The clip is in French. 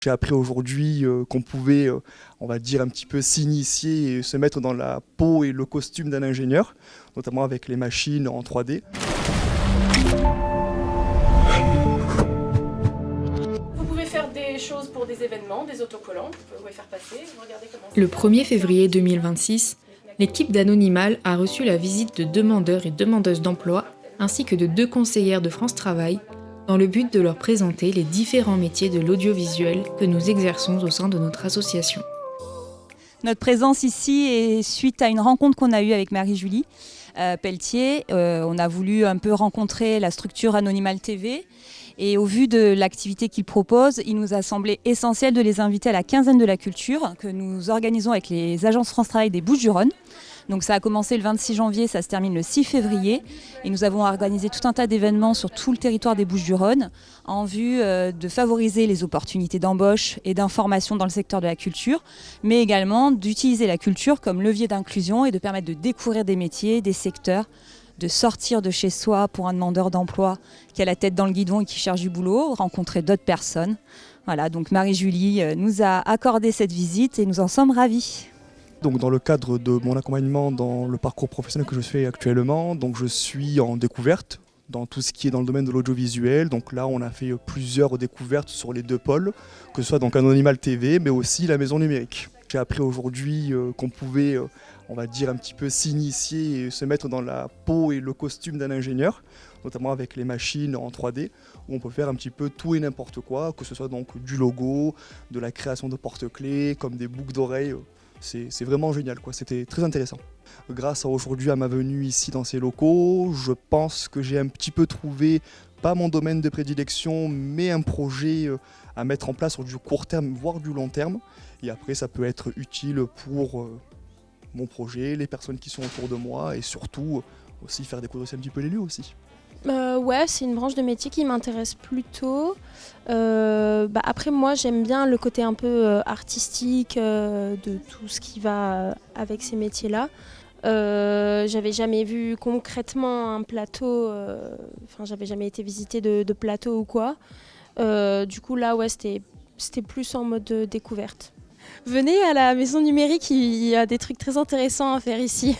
J'ai appris aujourd'hui qu'on pouvait, on va dire, un petit peu s'initier et se mettre dans la peau et le costume d'un ingénieur, notamment avec les machines en 3D. Vous pouvez faire des choses pour des événements, des autocollants, vous pouvez faire passer, regardez comment... Le 1er février 2026, l'équipe d'Anonymal a reçu la visite de demandeurs et demandeuses d'emploi, ainsi que de 2 conseillères de France Travail, dans le but de leur présenter les différents métiers de l'audiovisuel que nous exerçons au sein de notre association. Notre présence ici est suite à une rencontre qu'on a eue avec Marie-Julie Pelletier. On a voulu un peu rencontrer la structure Anonymal TV. Et au vu de l'activité qu'ils proposent, il nous a semblé essentiel de les inviter à la quinzaine de la culture que nous organisons avec les agences France Travail des Bouches-du-Rhône. Donc ça a commencé le 26 janvier, ça se termine le 6 février. Et nous avons organisé tout un tas d'événements sur tout le territoire des Bouches-du-Rhône en vue de favoriser les opportunités d'embauche et d'information dans le secteur de la culture, mais également d'utiliser la culture comme levier d'inclusion et de permettre de découvrir des métiers, des secteurs, de sortir de chez soi pour un demandeur d'emploi qui a la tête dans le guidon et qui cherche du boulot, rencontrer d'autres personnes. Voilà, donc Marie-Julie nous a accordé cette visite et nous en sommes ravis. Donc dans le cadre de mon accompagnement dans le parcours professionnel que je fais actuellement, donc je suis en découverte dans tout ce qui est dans le domaine de l'audiovisuel. Donc là, on a fait plusieurs découvertes sur les 2 pôles, que ce soit donc Anonymal TV, mais aussi la maison numérique. J'ai appris aujourd'hui qu'on pouvait, on va dire, un petit peu s'initier et se mettre dans la peau et le costume d'un ingénieur, notamment avec les machines en 3D, où on peut faire un petit peu tout et n'importe quoi, que ce soit donc du logo, de la création de porte-clés, comme des boucles d'oreilles. C'est vraiment génial, quoi. C'était très intéressant. Grâce aujourd'hui à ma venue ici dans ces locaux, je pense que j'ai un petit peu trouvé, pas mon domaine de prédilection, mais un projet à mettre en place sur du court terme, voire du long terme. Et après, ça peut être utile pour mon projet, les personnes qui sont autour de moi et surtout aussi faire découvrir un petit peu les lieux aussi. Ouais, c'est une branche de métier qui m'intéresse plutôt. Après, moi, j'aime bien le côté un peu artistique de tout ce qui va avec ces métiers-là. J'avais jamais vu concrètement un plateau, j'avais jamais été visiter de plateau ou quoi. Du coup, là, ouais, c'était plus en mode découverte. Venez à la maison numérique, il y a des trucs très intéressants à faire ici.